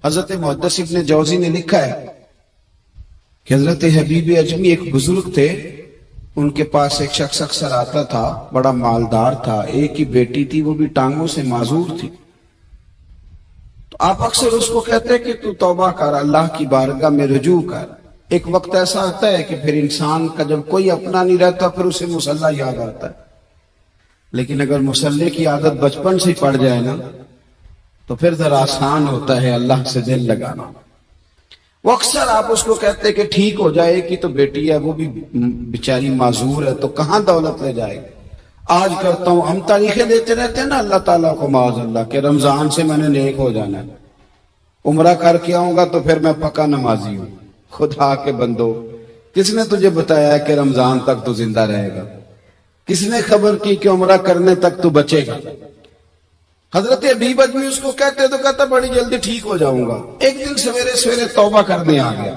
حضرت محدث ابن جوزی نے لکھا ہے کہ حضرت حبیب اجمی ایک بزرگ تھے، ان کے پاس ایک شخص اکثر آتا تھا، بڑا مالدار تھا، ایک ہی بیٹی تھی، وہ بھی ٹانگوں سے معذور تھی۔ تو آپ اکثر اس کو کہتے کہ تو توبہ کر، اللہ کی بارگاہ میں رجوع کر۔ ایک وقت ایسا آتا ہے کہ پھر انسان کا جب کوئی اپنا نہیں رہتا پھر اسے مصلی یاد آتا ہے، لیکن اگر مصلی کی عادت بچپن سے پڑ جائے نا تو پھر ذرا آسان ہوتا ہے اللہ سے دل لگانا۔ وہ اکثر آپ اس کو کہتے کہ ٹھیک ہو جائے کہ تو بیٹی ہے، وہ بھی بیچاری معذور ہے، تو کہاں دولت لے جائے گی۔ آج کرتا ہوں، ہم تاریخیں دیتے رہتے ہیں نا اللہ تعالیٰ کو معاذ اللہ کہ رمضان سے میں نے نیک ہو جانا ہے، عمرہ کر کے آؤں گا تو پھر میں پکا نمازی ہوں۔ خدا کے بندو، کس نے تجھے بتایا ہے کہ رمضان تک تو زندہ رہے گا؟ کس نے خبر کی کہ عمرہ کرنے تک تو بچے گا؟ حضرت حبیب اجمی اس کو کہتے تو کہتا بڑی جلدی ٹھیک ہو جاؤں گا۔ ایک دن سویرے سویرے توبہ کرنے آ گیا۔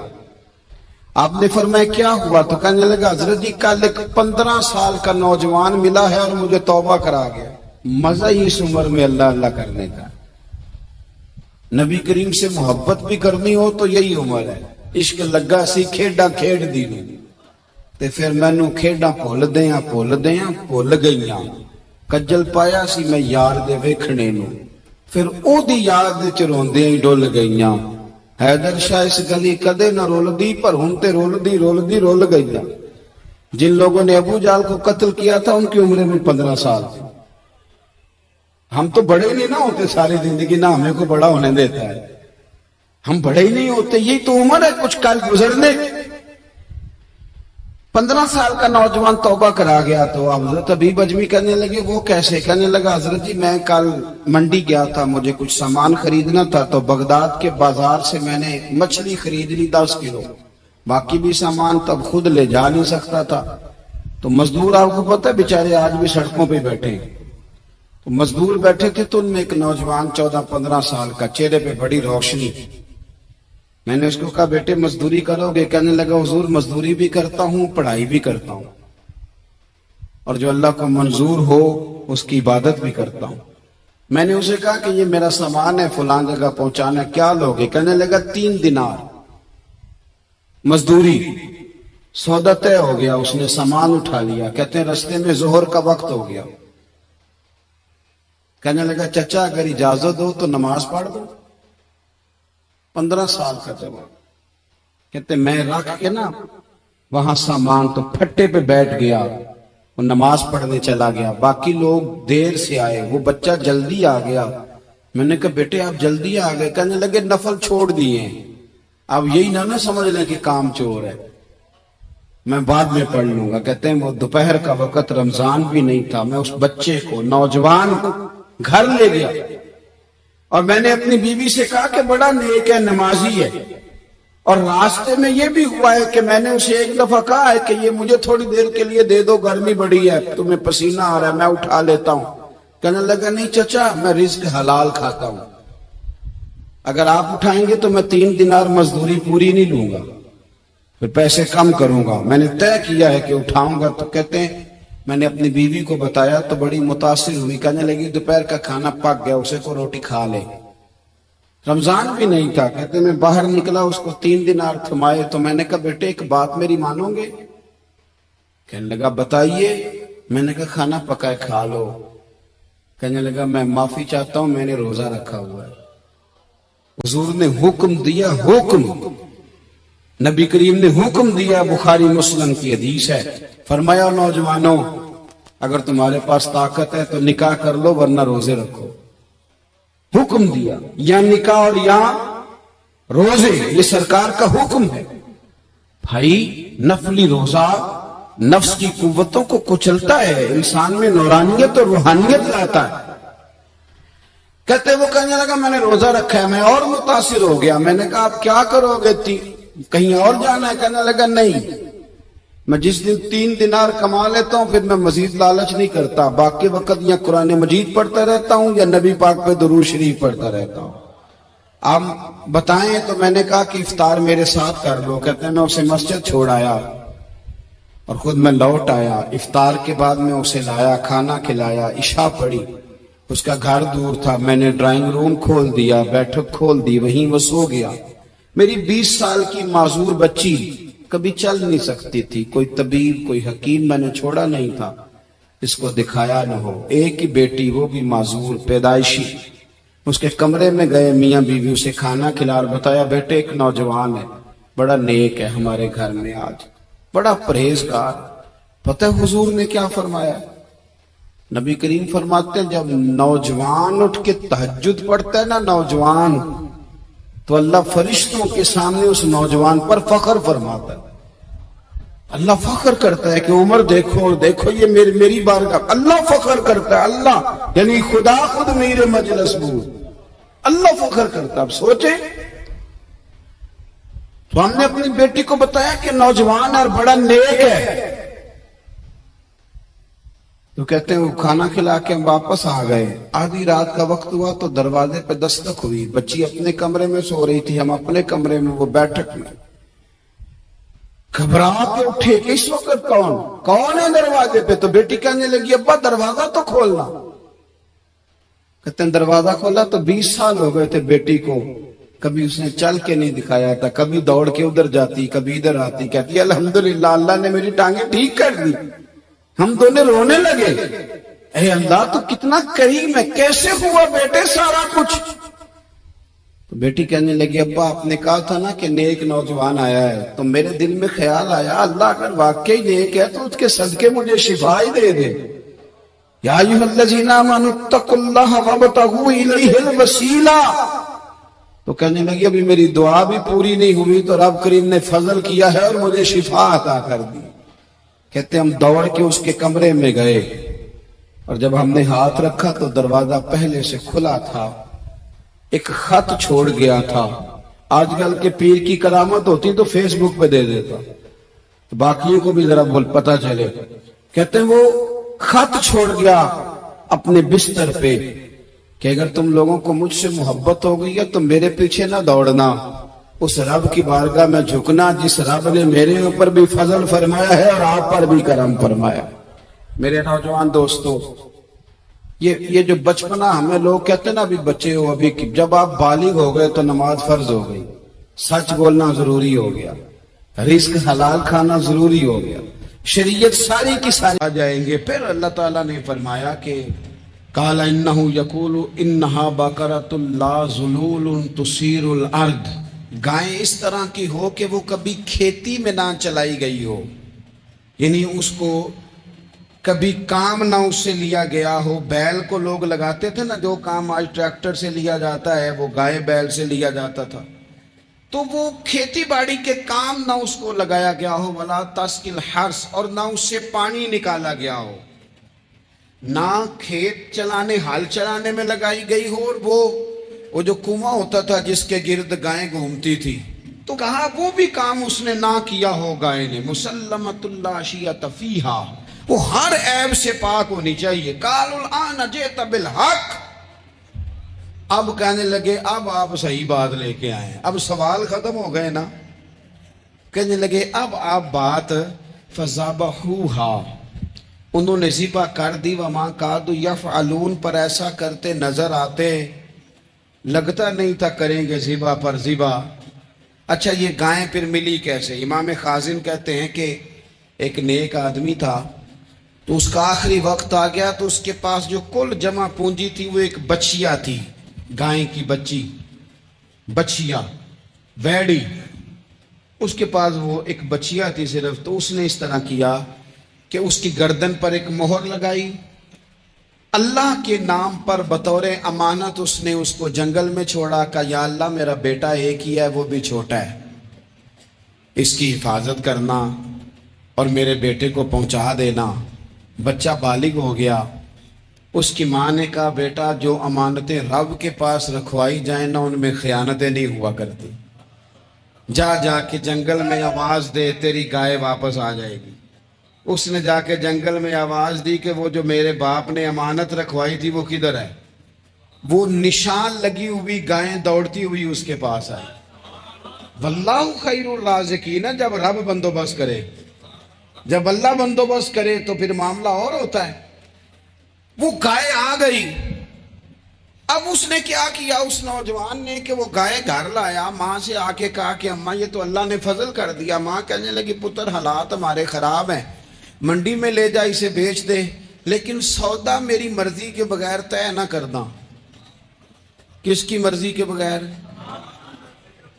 آپ نے فرمایا کیا ہوا؟ تو کہنے لگا حضرت جی کل ایک 15 سال کا نوجوان ملا ہے اور مجھے توبہ کرا گیا۔ مزہ ہی اس عمر میں اللہ اللہ کرنے کا، نبی کریم سے محبت بھی کرنی ہو تو یہی عمر ہے۔ عشق لگا سی کھیڈاں کھیڈ دی تے پھر مینوں کھیڈاں بھول بھول گئیاں، کجل پایا سی میں یار دے ویکھنے نو، پھر او دی یاد وچ روندیاں ہی ڈول گئیاں۔ حیدر شاہ اس گلی کدے نہ رول دی، پر ہن تے رول گئیاں۔ جن لوگوں نے ابو جہل کو قتل کیا تھا ان کی عمر میں 15 سال تھی۔ ہم تو بڑے نہیں نہ ہوتے ساری زندگی، نہ ہمیں کو بڑا ہونے دیتا ہے، ہم بڑے ہی نہیں ہوتے، یہی تو عمر ہے کچھ کل گزرنے۔ 15 سال کا نوجوان توبہ کرا گیا تو حضرت حبیب اجمی کہنے لگے وہ کیسے؟ کہنے لگا حضرت جی میں کل منڈی گیا تھا، مجھے کچھ سامان خریدنا تھا، تو بغداد کے بازار سے میں نے مچھلی خرید لی 10 کلو، باقی بھی سامان تب خود لے جا نہیں سکتا تھا۔ تو مزدور آپ کو پتہ ہے بیچارے آج بھی سڑکوں پہ بیٹھے ہیں، تو مزدور بیٹھے تھے تو ان میں ایک نوجوان 14-15 سال کا، چہرے پہ بڑی روشنی۔ میں نے اس کو کہا بیٹے مزدوری کرو گے؟ کہنے لگا حضور مزدوری بھی کرتا ہوں، پڑھائی بھی کرتا ہوں، اور جو اللہ کو منظور ہو اس کی عبادت بھی کرتا ہوں۔ میں نے اسے کہا کہ یہ میرا سامان ہے فلاں جگہ پہنچانا، کیا لوگے؟ کہنے لگا 3 دینار مزدوری۔ سودا طے ہو گیا، اس نے سامان اٹھا لیا۔ کہتے ہیں رستے میں ظہر کا وقت ہو گیا، کہنے لگا چچا اگر اجازت ہو تو نماز پڑھ دو۔ 15 سال کا جوان، کہتے میں رکھ کے نا وہاں سامان تو پھٹے پہ بیٹھ گیا، وہ نماز پڑھنے چلا گیا۔ باقی لوگ دیر سے آئے، وہ بچہ جلدی آ گیا۔ میں نے کہا بیٹے آپ جلدی آ گئے؟ کہنے لگے نفل چھوڑ دیے ہیں، اب یہی نہ سمجھ لیں کہ کام چور ہے، میں بعد میں پڑھ لوں گا۔ کہتے ہیں وہ دوپہر کا وقت، رمضان بھی نہیں تھا، میں اس بچے کو نوجوان کو گھر لے گیا اور میں نے اپنی بیوی سے کہا کہ بڑا نیک ہے، نمازی ہے، اور راستے میں یہ بھی ہوا ہے کہ میں نے اسے ایک دفعہ کہا ہے کہ یہ مجھے تھوڑی دیر کے لیے دے دو، گرمی بڑی ہے، تمہیں پسینہ آ رہا ہے، میں اٹھا لیتا ہوں۔ کہنے لگا نہیں چچا میں رزق حلال کھاتا ہوں، اگر آپ اٹھائیں گے تو میں 3 دینار مزدوری پوری نہیں لوں گا، پھر پیسے کم کروں گا، میں نے طے کیا ہے کہ اٹھاؤں گا۔ تو کہتے ہیں میں نے اپنی بیوی کو بتایا تو بڑی متاثر ہوئی، کہنے لگی دوپہر کا کھانا پک گیا، اسے کو روٹی کھا لے، رمضان بھی نہیں تھا۔ کہتے میں باہر نکلا، اس کو 3 دینار تھمائے، تو میں نے کہا بیٹے ایک بات میری مانو گے؟ کہنے لگا بتائیے۔ میں نے کہا کھانا پکائے کھا لو۔ کہنے لگا میں معافی چاہتا ہوں، میں نے روزہ رکھا ہوا ہے۔ حضور نے حکم دیا، حکم نبی کریم نے حکم دیا، بخاری مسلم کی حدیث ہے، فرمایا نوجوانوں اگر تمہارے پاس طاقت ہے تو نکاح کر لو ورنہ روزے رکھو۔ حکم دیا، یا نکاح اور یا روزے، یہ سرکار کا حکم ہے۔ بھائی نفلی روزہ نفس کی قوتوں کو کچلتا ہے، انسان میں نورانیت اور روحانیت لاتا ہے۔ کہتے وہ کہنے لگا میں نے روزہ رکھا ہے، میں اور متاثر ہو گیا۔ میں نے کہا آپ کیا کرو گے؟ کہیں اور جانا ہے؟ کہنے لگا نہیں، میں جس دن 3 دینار کما لیتا ہوں پھر میں مزید لالچ نہیں کرتا، باقی وقت یا قرآن مجید پڑھتا رہتا ہوں یا نبی پاک پہ درود شریف پڑھتا رہتا ہوں۔ آپ بتائیں؟ تو میں نے کہا کہ افطار میرے ساتھ کر لو۔ کہتے ہیں میں اسے مسجد چھوڑ آیا اور خود میں لوٹ آیا، افطار کے بعد میں اسے لایا، کھانا کھلایا، عشاء پڑھی، اس کا گھر دور تھا، میں نے ڈرائنگ روم کھول دیا، بیٹھک کھول دی، وہیں وہ سو گیا۔ میری 20 سال کی معذور بچی کبھی چل نہیں سکتی تھی، کوئی طبیب کوئی حکیم میں نے چھوڑا نہیں تھا اس کو دکھایا نہ ہو۔ ایک ہی بیٹی، وہ بھی معذور پیدائشی۔ اس کے کمرے میں گئے میاں بیوی، اسے کھانا کھلا اور بتایا بیٹے ایک نوجوان ہے، بڑا نیک ہے ہمارے گھر میں آج، بڑا پرہیزگار۔ پتہ ہے حضور نے کیا فرمایا؟ نبی کریم فرماتے ہیں جب نوجوان اٹھ کے تہجد پڑھتا ہے نا نوجوان، تو اللہ فرشتوں کے سامنے اس نوجوان پر فخر فرماتا ہے۔ اللہ فخر کرتا ہے کہ عمر دیکھو دیکھو یہ میری بارگاہ، اللہ فخر کرتا ہے، اللہ یعنی خدا خود میرے مجلس بود، اللہ فخر کرتا ہے۔ اب سوچیں، تو ہم نے اپنی بیٹی کو بتایا کہ نوجوان اور بڑا نیک ہے، تو کہتے ہیں وہ کھانا کھلا کے ہم واپس آ گئے، آدھی رات کا وقت ہوا تو دروازے پہ دستک ہوئی، بچی اپنے کمرے میں سو رہی تھی، ہم اپنے کمرے میں، وہ بیٹھک میں۔ گھبرا کے اٹھے کہ اس وقت کون ہے دروازے پہ؟ تو بیٹی کہنے لگی ابا دروازہ تو کھولنا۔ کہتے ہیں دروازہ کھولا تو 20 سال ہو گئے تھے بیٹی کو، کبھی اس نے چل کے نہیں دکھایا تھا، کبھی دوڑ کے ادھر جاتی کبھی ادھر آتی، کہتی الحمدللہ اللہ نے میری ٹانگیں ٹھیک کر دی۔ ہم دونوں رونے لگے، اے اللہ تو کتنا کریم ہے، کیسے ہوا بیٹے سارا کچھ؟ تو بیٹی کہنے لگی ابا آپ نے کہا تھا نا کہ نیک نوجوان آیا ہے، تو میرے دل میں خیال آیا اللہ اگر واقعی نیک ہے تو اس کے صدقے مجھے شفا ہی دے دے۔ یا ایھا الذین آمنوا اتقوا اللہ وابتغوا الیہ الوسیلہ۔ تو کہنے لگی ابھی میری دعا بھی پوری نہیں ہوئی تو رب کریم نے فضل کیا ہے اور مجھے شفا عطا کر دی۔ کہتے ہم دوڑ کے اس کے کمرے میں گئے اور جب ہم نے ہاتھ رکھا تو دروازہ پہلے سے کھلا تھا، ایک خط چھوڑ گیا تھا۔ آج کل کے پیر کی کرامت ہوتی تو فیس بک پہ دے دیتا، تو باقیوں کو بھی ذرا پتہ چلے۔ کہتے ہیں وہ خط چھوڑ گیا اپنے بستر پہ کہ اگر تم لوگوں کو مجھ سے محبت ہو گئی ہے تو میرے پیچھے نہ دوڑنا، اس رب کی بارگاہ میں جھکنا جس رب نے میرے اوپر بھی فضل فرمایا ہے اور آپ پر بھی کرم فرمایا۔ میرے نوجوان دوستو، یہ جو بچپنا ہمیں لوگ کہتے ہیں نا ابھی بچے ہو، ابھی جب آپ بالغ ہو گئے تو نماز فرض ہو گئی، سچ بولنا ضروری ہو گیا، رزق حلال کھانا ضروری ہو گیا، شریعت ساری کی ساری آ جائیں گے۔ پھر اللہ تعالیٰ نے فرمایا کہ قال انہ یقول انہا بقرۃ لا ذلول تثیر الارض، گائیں اس طرح کی ہو کہ وہ کبھی کھیتی میں نہ چلائی گئی ہو، یعنی اس کو کبھی کام نہ اس سے لیا گیا ہو۔ بیل کو لوگ لگاتے تھے نا، جو کام آج ٹریکٹر سے لیا جاتا ہے وہ گائے بیل سے لیا جاتا تھا، تو وہ کھیتی باڑی کے کام نہ اس کو لگایا گیا ہو، ولا تسقی الحرث، اور نہ اس سے پانی نکالا گیا ہو، نہ کھیت چلانے ہل چلانے میں لگائی گئی ہو، اور وہ جو کنواں ہوتا تھا جس کے گرد گائیں گھومتی تھی، تو کہا وہ بھی کام اس نے نہ کیا ہو گائے نے۔ مسلمۃ لا شیۃ فیہا، وہ ہر عیب سے پاک ہونی چاہیے۔ قالوا الآن جئت بالحق، اب کہنے لگے اب آپ صحیح بات لے کے آئے ہیں، اب سوال ختم ہو گئے نا، کہنے لگے اب آپ بات فذبحوہا، انہوں نے ذبح کر دی، وما کادوا یفعلون، پر ایسا کرتے نظر آتے، لگتا نہیں تھا کریں گے ذبح پر ذبح۔ اچھا یہ گائیں پھر ملی کیسے؟ امام خازن کہتے ہیں کہ ایک نیک آدمی تھا، تو اس کا آخری وقت آ گیا تو اس کے پاس جو کل جمع پونجی تھی وہ ایک بچیا تھی، گائیں کی بچیا ویڑی، اس کے پاس وہ ایک بچیا تھی صرف، تو اس نے اس طرح کیا کہ اس کی گردن پر ایک مہر لگائی، اللہ کے نام پر بطور امانت اس نے اس کو جنگل میں چھوڑا، کہا یا اللہ میرا بیٹا ایک ہی ہے وہ بھی چھوٹا ہے، اس کی حفاظت کرنا اور میرے بیٹے کو پہنچا دینا۔ بچہ بالغ ہو گیا، اس کی ماں نے کہا بیٹا جو امانتیں رب کے پاس رکھوائی جائیں نا ان میں خیانتیں نہیں ہوا کرتی، جا کے جنگل میں آواز دے تیری گائے واپس آ جائے گی۔ اس نے جا کے جنگل میں آواز دی کہ وہ جو میرے باپ نے امانت رکھوائی تھی وہ کدھر ہے؟ وہ نشان لگی ہوئی گائیں دوڑتی ہوئی اس کے پاس آئی۔ واللہ خیر الرازقین، جب رب بندوبست کرے، جب اللہ بندوبست کرے تو پھر معاملہ اور ہوتا ہے۔ وہ گائے آ گئی، اب اس نے کیا کیا اس نوجوان نے کہ وہ گائے گھر لایا، ماں سے آ کے کہا کہ اماں یہ تو اللہ نے فضل کر دیا۔ ماں کہنے لگی پتر حالات ہمارے خراب ہیں، منڈی میں لے جا اسے بیچ دے، لیکن سودا میری مرضی کے بغیر طے نہ کرنا۔ کس کی مرضی کے بغیر؟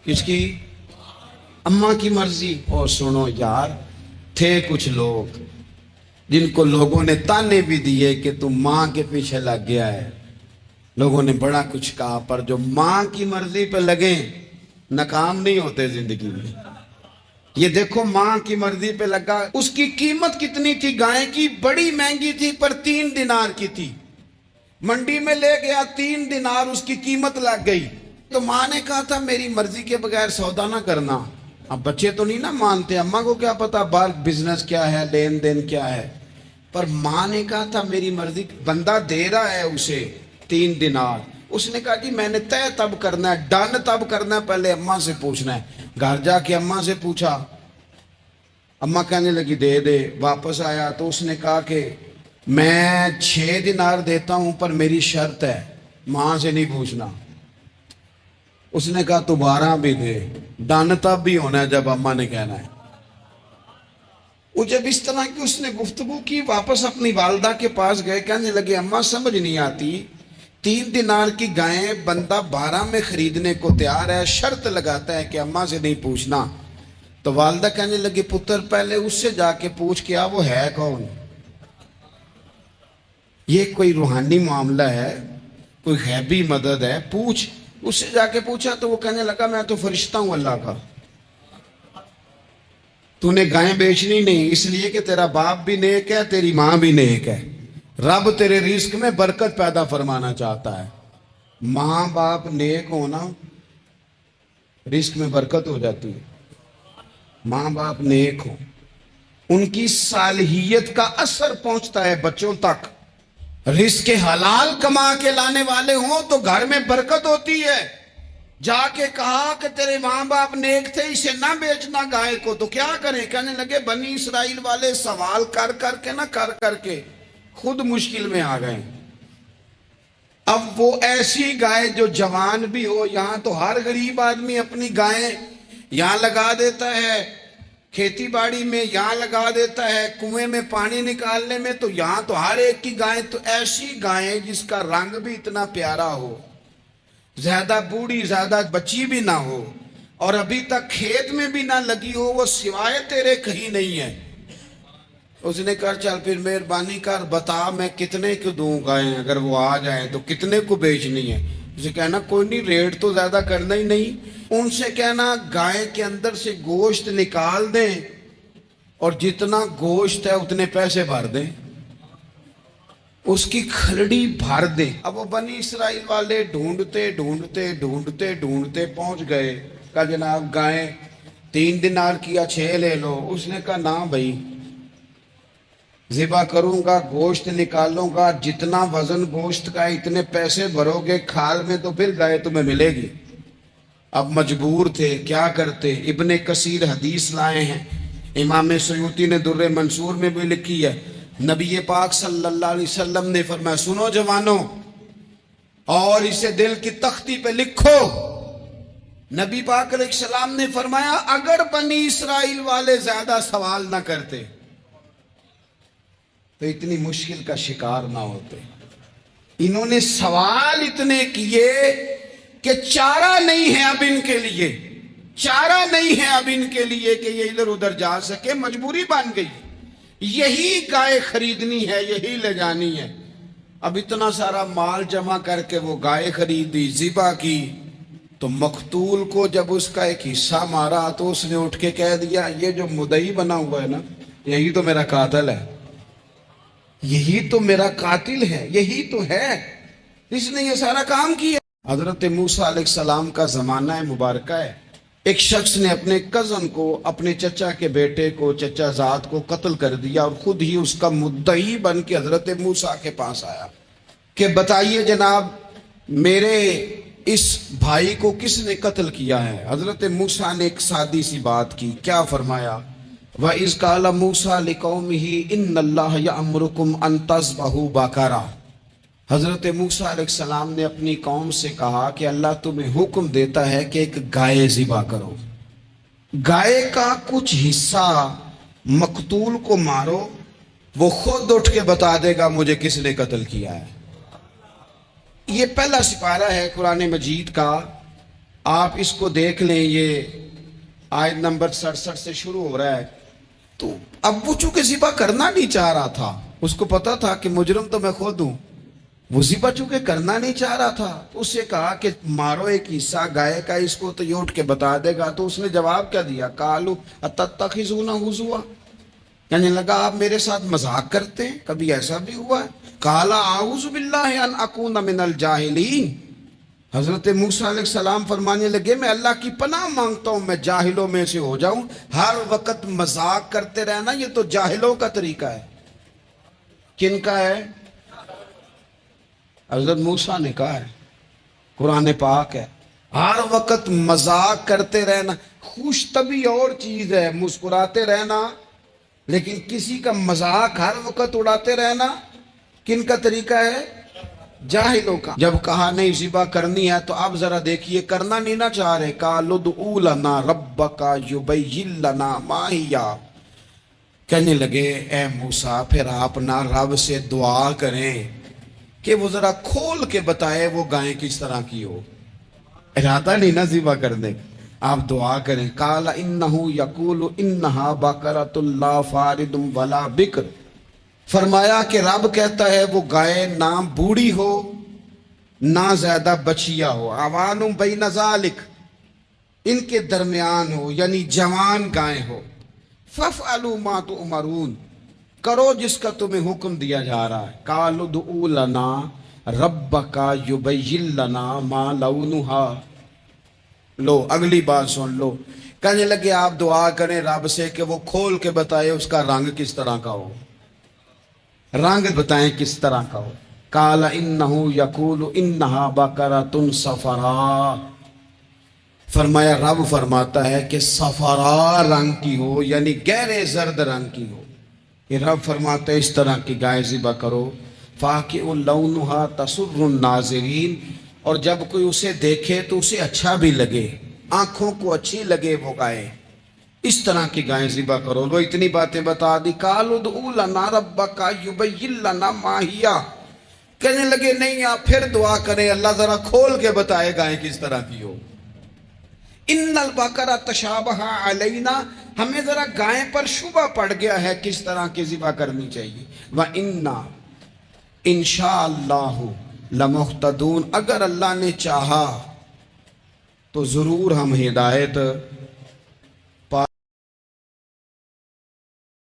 کس کی؟ اماں کی مرضی۔ اور سنو یار، تھے کچھ لوگ جن کو لوگوں نے تانے بھی دیے کہ تم ماں کے پیچھے لگ گیا ہے، لوگوں نے بڑا کچھ کہا، پر جو ماں کی مرضی پہ لگیں ناکام نہیں ہوتے زندگی میں۔ یہ دیکھو ماں کی مرضی پہ لگا، اس کی قیمت کتنی تھی گائے کی؟ بڑی مہنگی تھی، پر 3 دینار کی تھی۔ منڈی میں لے گیا، 3 دینار اس کی قیمت لگ گئی۔ تو ماں نے کہا تھا میری مرضی کے بغیر سودا نہ کرنا۔ اب بچے تو نہیں نا مانتے، اماں کو کیا پتا بار بزنس کیا ہے، لین دین کیا ہے، پر ماں نے کہا تھا میری مرضی۔ بندہ دے رہا ہے اسے 3 دینار، اس نے کہا کہ میں نے طے تب کرنا ہے، ڈن تب کرنا ہے، پہلے اماں سے پوچھنا ہے۔ گھر جا کے اماں سے پوچھا، اماں کہنے لگی دے دے۔ واپس آیا تو اس نے کہا کہ میں 6 دینار دیتا ہوں، پر میری شرط ہے ماں سے نہیں پوچھنا۔ اس نے کہا تو 12 بھی دے، ڈن تب بھی ہونا ہے جب اماں نے کہنا ہے۔ وہ جب اس طرح کی اس نے گفتگو کی، واپس اپنی والدہ کے پاس گئے، کہنے لگے اماں سمجھ نہیں آتی، 3 دینار کی گائیں بندہ 12 میں خریدنے کو تیار ہے، شرط لگاتا ہے کہ اماں سے نہیں پوچھنا۔ تو والدہ کہنے لگے پتر پہلے اس سے جا کے پوچھ کیا وہ ہے کون؟ یہ کوئی روحانی معاملہ ہے، کوئی غیبی مدد ہے، پوچھ۔ اس سے جا کے پوچھا تو وہ کہنے لگا میں تو فرشتہ ہوں اللہ کا، تو نے گائیں بیچنی نہیں، اس لیے کہ تیرا باپ بھی نیک ہے، تیری ماں بھی نیک ہے، رب تیرے رزق میں برکت پیدا فرمانا چاہتا ہے۔ ماں باپ نیک ہونا رزق میں برکت ہو جاتی ہے۔ ماں باپ نیک ہو، ان کی صالحیت کا اثر پہنچتا ہے بچوں تک۔ رزق حلال کما کے لانے والے ہوں تو گھر میں برکت ہوتی ہے۔ جا کے کہا کہ تیرے ماں باپ نیک تھے، اسے نہ بیچنا گائے کو، تو کیا کریں؟ کہنے لگے بنی اسرائیل والے سوال کر کر کے خود مشکل میں آ گئے۔ اب وہ ایسی گائے جو جوان بھی ہو، یہاں تو ہر غریب آدمی اپنی گائیں یہاں لگا دیتا ہے، کھیتی باڑی میں یہاں لگا دیتا ہے، کنویں میں پانی نکالنے میں، تو یہاں تو ہر ایک کی گائیں، تو ایسی گائیں جس کا رنگ بھی اتنا پیارا ہو، زیادہ بوڑھی زیادہ بچی بھی نہ ہو، اور ابھی تک کھیت میں بھی نہ لگی ہو، وہ سوائے تیرے کہیں نہیں ہے۔ اس نے کہا چل پھر مہربانی کر بتا میں کتنے کو دوں گائیں، اگر وہ آ جائیں تو کتنے کو بیچنی ہے؟ اسے کہنا کوئی نہیں، ریٹ تو زیادہ کرنا ہی نہیں۔ ان سے کہنا گائے کے اندر سے گوشت نکال دیں اور جتنا گوشت ہے اتنے پیسے بھر دیں، اس کی کھلڑی بھر دیں۔ اب وہ بنی اسرائیل والے ڈھونڈتے پہنچ گئے، کہا جناب گائیں 3 دینار کی یا 6 لے لو۔ اس نے کہا نہ بھائی، ذبح کروں گا، گوشت نکالوں گا، جتنا وزن گوشت کا اتنے پیسے بھرو گے کھال میں تو پھر گائے تمہیں ملے گی۔ اب مجبور تھے، کیا کرتے؟ ابن کثیر حدیث لائے ہیں، امام سیوطی نے در منصور میں بھی لکھی ہے، نبی پاک صلی اللہ علیہ وسلم نے فرمایا سنو جوانوں، اور اسے دل کی تختی پہ لکھو، نبی پاک علیہ السلام نے فرمایا اگر بنی اسرائیل والے زیادہ سوال نہ کرتے تو اتنی مشکل کا شکار نہ ہوتے۔ انہوں نے سوال اتنے کیے کہ چارہ نہیں ہے اب ان کے لیے، چارہ نہیں ہے اب ان کے لیے کہ یہ ادھر ادھر جا سکے، مجبوری بن گئی، یہی گائے خریدنی ہے، یہی لے جانی ہے۔ اب اتنا سارا مال جمع کر کے وہ گائے خریدی، ذبح کی، تو مقتول کو جب اس کا ایک حصہ مارا تو اس نے اٹھ کے کہہ دیا یہ جو مدعی بنا ہوا ہے نا، یہی تو میرا قاتل ہے، یہی تو میرا قاتل ہے، یہی تو ہے، اس نے یہ سارا کام کیا۔ حضرت موسیٰ علیہ السلام کا زمانہ مبارکہ ہے، ایک شخص نے اپنے کزن کو، اپنے چچا کے بیٹے کو، چچا زاد کو قتل کر دیا، اور خود ہی اس کا مدعی بن کے حضرت موسیٰ کے پاس آیا کہ بتائیے جناب میرے اس بھائی کو کس نے قتل کیا ہے؟ حضرت موسیٰ نے ایک سادی سی بات کی، کیا فرمایا؟ وَإِذْ قَالَ مُوسَىٰ لِقَوْمِهِ إِنَّ اللَّهَ يَأْمُرُكُمْ أَن تَذْبَحُوا بَقَرَةً، حضرت موسیٰ علیہ السلام نے اپنی قوم سے کہا کہ اللہ تمہیں حکم دیتا ہے کہ ایک گائے ذبح کرو، گائے کا کچھ حصہ مقتول کو مارو، وہ خود اٹھ کے بتا دے گا مجھے کس نے قتل کیا ہے۔ یہ پہلا سپارہ ہے قرآن مجید کا، آپ اس کو دیکھ لیں، یہ آیت نمبر 67 سے شروع ہو رہا ہے۔ تو اب وہ چونکہ ذبح کرنا نہیں چاہ رہا تھا، اس کو پتا تھا کہ مجرم تو میں خود ہوں، وہ ذبح چونکہ کرنا نہیں چاہ رہا تھا تو اس سے کہا کہ مارو ایک حصہ گائے کا، اس کو تو یہ اٹھ کے بتا دے گا۔ تو اس نے جواب کیا دیا؟ قالوا اتتخذون ہزوا، کہنے لگا آپ میرے ساتھ مذاق کرتے ہیں، کبھی ایسا بھی ہوا ہے؟ قال اعوذ باللہ ان اکون من الجاہلین، حضرت موسیٰ علیہ السلام فرمانے لگے میں اللہ کی پناہ مانگتا ہوں میں جاہلوں میں سے ہو جاؤں۔ ہر وقت مذاق کرتے رہنا یہ تو جاہلوں کا طریقہ ہے۔ کن کا ہے؟ حضرت موسیٰ نے کہا ہے، قرآن پاک ہے، ہر وقت مذاق کرتے رہنا۔ خوش طبعی اور چیز ہے، مسکراتے رہنا، لیکن کسی کا مذاق ہر وقت اڑاتے رہنا کن کا طریقہ ہے؟ جاہلوں کا۔ جب کہا نہیں ذبح کرنی ہے تو اب ذرا دیکھیے، کرنا نہیں نہ چاہ رہے، قالوا ادع لنا ربک یبین لنا ما ہی، کہنے لگے اے موسیٰ پھر آپ نہ رب سے دعا کریں کہ وہ ذرا کھول کے بتائے وہ گائیں کس طرح کی ہو، ارادہ نہیں نہ ذبح کرنے، آپ دعا کریں۔ قال انہ یقول انہا بقرۃ لا فارض ولا بکر، فرمایا کہ رب کہتا ہے وہ گائے نہ بوڑھی ہو نہ زیادہ بچیا ہو، عوان بین ذالک، ان کے درمیان ہو، یعنی جوان گائے ہو۔ فافعلوا ما تؤمرون، کرو جس کا تمہیں حکم دیا جا رہا ہے۔ قالوا ادع لنا ربک یبین لنا ما لونھا، لو اگلی بات سن لو، کہنے لگے آپ دعا کریں رب سے کہ وہ کھول کے بتائے اس کا رنگ کس طرح کا ہو، رنگ بتائیں کس طرح کا ہو۔ قال انہ یقول انہا بقرۃ صفراء، فرمایا رب فرماتا ہے کہ صفراء رنگ کی ہو، یعنی گہرے زرد رنگ کی ہو۔ یہ رب فرماتا ہے اس طرح کی گائے ذبح کرو۔ فاقع لونھا تسر الناظرین، اور جب کوئی اسے دیکھے تو اسے اچھا بھی لگے، آنکھوں کو اچھی لگے وہ گائے، اس طرح کی گائیں ذبح کرو۔ لو اتنی باتیں بتا دی۔ قالوا ادع لنا ربک یبین لنا ما ہی، کہنے لگے نہیں آپ پھر دعا کریں اللہ ذرا کھول کے بتائے گائیں کس طرح کی ہو۔ ان البقرۃ تشابہ علینا، ہمیں ذرا گائیں پر شبہ پڑ گیا ہے کس طرح کی ذبح کرنی چاہیے۔ وَإِنَّا انشاءاللہ لمہتدون، اگر اللہ نے چاہا تو ضرور ہم ہدایت